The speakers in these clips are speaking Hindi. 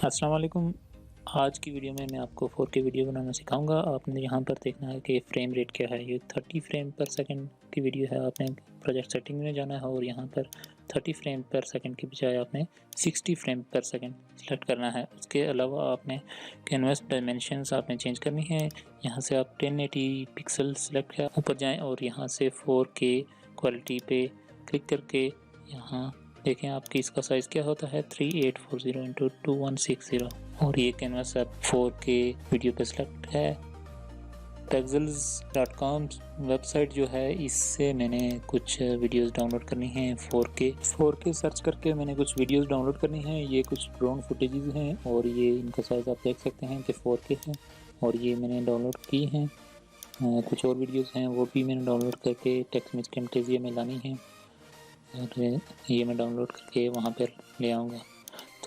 अस्सलाम वालेकुम। आज की वीडियो में मैं आपको 4K वीडियो बनाना सिखाऊँगा। आपने यहाँ पर देखना है कि फ्रेम रेट क्या है। ये 30 फ्रेम पर सेकंड की वीडियो है। आपने प्रोजेक्ट सेटिंग में जाना है और यहाँ पर 30 फ्रेम पर सेकंड की बजाय आपने 60 फ्रेम पर सेकंड सेलेक्ट करना है। उसके अलावा आपने कैनवास डायमेंशंस आपने चेंज करनी है। यहाँ से आप 1080 पिक्सल सेलेक्ट किया, ऊपर जाएँ और यहाँ से 4K क्वालिटी पे क्लिक करके यहाँ देखें आपकी इसका साइज़ क्या होता है 3840x2160 और ये कैनवास अब 4K वीडियो पे सेलेक्ट है। Pexels.com वेबसाइट जो है इससे मैंने कुछ वीडियोस डाउनलोड करनी हैं 4K सर्च करके मैंने कुछ वीडियोस डाउनलोड करनी हैं। ये कुछ ड्रोन फुटेजेस हैं और ये इनका साइज़ आप देख सकते हैं कि 4K है और ये मैंने डाउनलोड की हैं। कुछ और वीडियोस हैं वो भी मैंने डाउनलोड करके टेक्समेज कैमटेसिया में लानी है और ये मैं डाउनलोड करके वहाँ पर ले आऊँगा।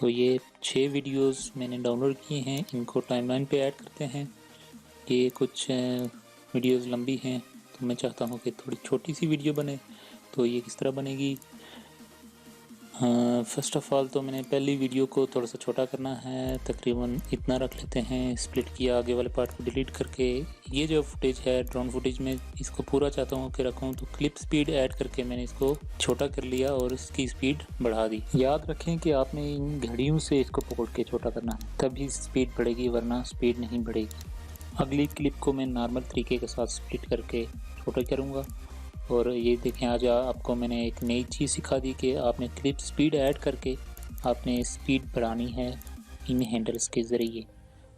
तो ये 6 वीडियोस मैंने डाउनलोड किए हैं, इनको टाइमलाइन पे ऐड करते हैं। ये कुछ वीडियोस लंबी हैं तो मैं चाहता हूँ कि थोड़ी छोटी सी वीडियो बने। तो ये किस तरह बनेगी, फर्स्ट ऑफ़ ऑल तो मैंने पहली वीडियो को थोड़ा सा छोटा करना है, तकरीबन इतना रख लेते हैं। स्प्लिट किया, आगे वाले पार्ट को डिलीट करके ये जो फुटेज है ड्रोन फुटेज में इसको पूरा चाहता हूँ कि रखूँ, तो क्लिप स्पीड ऐड करके मैंने इसको छोटा कर लिया और इसकी स्पीड बढ़ा दी। याद रखें कि आपने इन घड़ियों से इसको पकड़ के छोटा करना है, तभी स्पीड बढ़ेगी वरना स्पीड नहीं बढ़ेगी। अगली क्लिप को मैं नॉर्मल तरीके के साथ स्प्लिट करके छोटा करूँगा। और ये देखें आज आपको मैंने एक नई चीज़ सिखा दी कि आपने क्लिप स्पीड ऐड करके आपने स्पीड बढ़ानी है इन हैंडल्स के ज़रिए।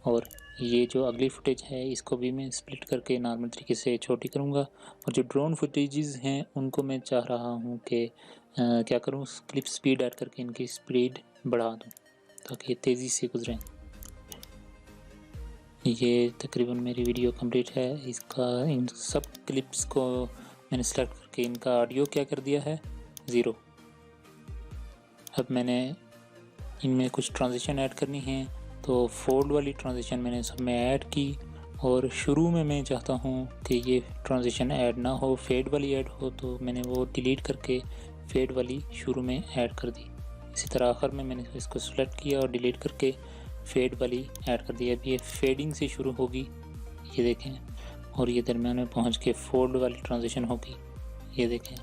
और ये जो अगली फुटेज है इसको भी मैं स्प्लिट करके नॉर्मल तरीके से छोटी करूँगा। और जो ड्रोन फुटेजेस हैं उनको मैं चाह रहा हूँ कि क्या करूँ, क्लिप स्पीड ऐड करके इनकी स्पीड बढ़ा दूँ ताकि तेज़ी से गुजरें। ये तकरीबन मेरी वीडियो कंप्लीट है। इसका इन सब क्लिप्स को मैंने सेलेक्ट करके इनका ऑडियो क्या कर दिया है 0। अब मैंने इनमें कुछ ट्रांजिशन ऐड करनी है तो फोल्ड वाली ट्रांजिशन मैंने सब में ऐड की और शुरू में मैं चाहता हूँ कि ये ट्रांजिशन ऐड ना हो, फेड वाली ऐड हो, तो मैंने वो डिलीट करके फेड वाली शुरू में ऐड कर दी। इसी तरह आखिर में मैंने इसको सेलेक्ट किया और डिलीट करके फेड वाली ऐड कर दी। अब ये फेडिंग से शुरू होगी, ये देखें, और ये दरम्यान में पहुंच के फोल्ड वाली ट्रांजिशन होगी, ये देखें।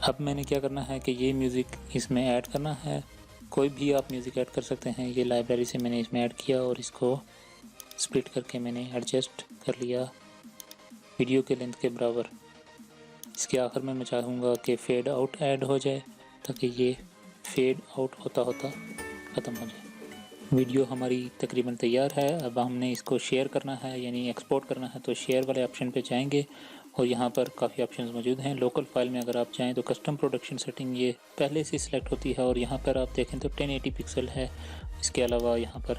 अब मैंने क्या करना है कि ये म्यूज़िक इसमें ऐड करना है। कोई भी आप म्यूज़िक ऐड कर सकते हैं। ये लाइब्रेरी से मैंने इसमें ऐड किया और इसको स्प्लिट करके मैंने एडजस्ट कर लिया वीडियो के लेंथ के बराबर। इसके आखिर में मैं चाहूँगा कि फेड आउट ऐड हो जाए ताकि ये फेड आउट होता होता ख़त्म हो जाए। वीडियो हमारी तकरीबन तैयार है। अब हमने इसको शेयर करना है यानी एक्सपोर्ट करना है, तो शेयर वाले ऑप्शन पे जाएंगे और यहाँ पर काफ़ी ऑप्शंस मौजूद हैं। लोकल फाइल में अगर आप जाएं तो कस्टम प्रोडक्शन सेटिंग ये पहले से सिलेक्ट होती है और यहाँ पर आप देखें तो 1080 पिक्सल है। इसके अलावा यहाँ पर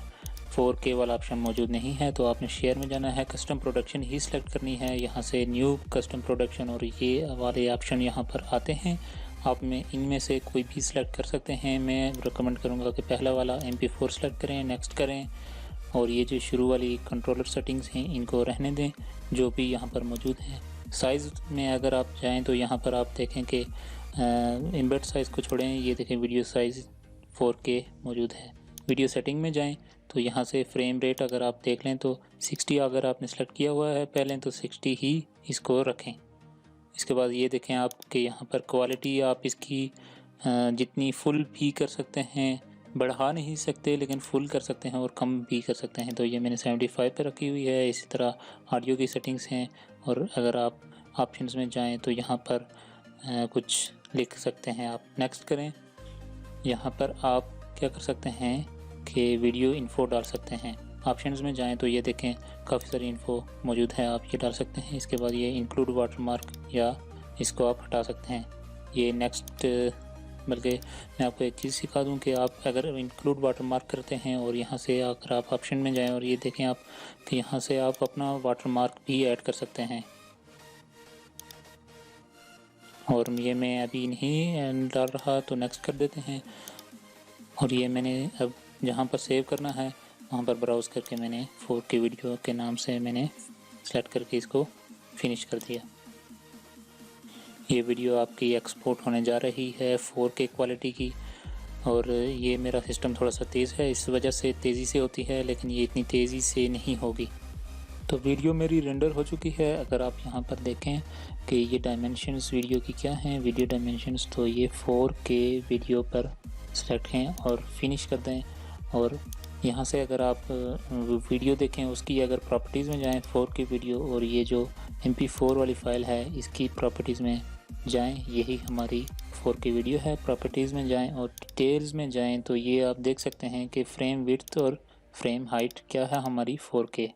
4K वाला ऑप्शन मौजूद नहीं है, तो आपने शेयर में जाना है, कस्टम प्रोडक्शन ही सिलेक्ट करनी है। यहाँ से न्यू कस्टम प्रोडक्शन और ये वाले ऑप्शन यहाँ पर आते हैं। आप में इनमें से कोई भी सिलेक्ट कर सकते हैं। मैं रिकमेंड करूँगा कि पहला वाला MP4 सेलेक्ट करें, नेक्स्ट करें और ये जो शुरू वाली कंट्रोलर सेटिंग्स हैं इनको रहने दें जो भी यहाँ पर मौजूद हैं। साइज़ में अगर आप जाएं तो यहाँ पर आप देखें कि एम्बेड साइज़ को छोड़ें, ये देखें वीडियो साइज़ 4K मौजूद है। वीडियो सेटिंग में जाएं तो यहाँ से फ्रेम रेट अगर आप देख लें तो 60 अगर आपने सेलेक्ट किया हुआ है पहले तो 60 ही इसको रखें। इसके बाद ये देखें आप कि यहाँ पर क्वालिटी आप इसकी जितनी फुल भी कर सकते हैं, बढ़ा नहीं सकते लेकिन फुल कर सकते हैं और कम भी कर सकते हैं। तो ये मैंने 75 पे रखी हुई है। इसी तरह ऑडियो की सेटिंग्स हैं और अगर आप ऑप्शंस में जाएं तो यहाँ पर कुछ लिख सकते हैं। आप नेक्स्ट करें। यहाँ पर आप क्या कर सकते हैं कि वीडियो इन्फो डाल सकते हैं। ऑप्शंस में जाएं तो ये देखें काफ़ी सारी इन्फो मौजूद है, आप ये डाल सकते हैं। इसके बाद ये इंक्लूड वाटरमार्क या इसको आप हटा सकते हैं। ये नेक्स्ट, बल्कि मैं आपको एक चीज़ सिखा दूं कि आप अगर इंक्लूड वाटरमार्क करते हैं और यहाँ से अगर आप ऑप्शन में जाएं और ये देखें आप कि यहाँ से आप अपना वाटरमार्क भी ऐड कर सकते हैं। और ये मैं अभी नहीं डाल रहा तो नेक्स्ट कर देते हैं। और ये मैंने अब जहाँ पर सेव करना है वहाँ पर ब्राउज़ करके मैंने 4K वीडियो के नाम से मैंने सेलेक्ट करके इसको फिनिश कर दिया। ये वीडियो आपकी एक्सपोर्ट होने जा रही है 4K क्वालिटी की। और ये मेरा सिस्टम थोड़ा सा तेज़ है, इस वजह से तेज़ी से होती है, लेकिन ये इतनी तेज़ी से नहीं होगी। तो वीडियो मेरी रेंडर हो चुकी है। अगर आप यहाँ पर देखें कि ये डायमेंशंस वीडियो की क्या हैं, वीडियो डायमेंशंस, तो ये 4K वीडियो पर सेलेक्ट हैं और फिनिश कर दें। और यहाँ से अगर आप वीडियो देखें, उसकी अगर प्रॉपर्टीज़ में जाएं 4K वीडियो, और ये जो MP4 वाली फ़ाइल है इसकी प्रॉपर्टीज़ में जाएं, यही हमारी 4K वीडियो है। प्रॉपर्टीज़ में जाएं और डिटेल्स में जाएं तो ये आप देख सकते हैं कि फ्रेम विड्थ और फ्रेम हाइट क्या है हमारी 4K।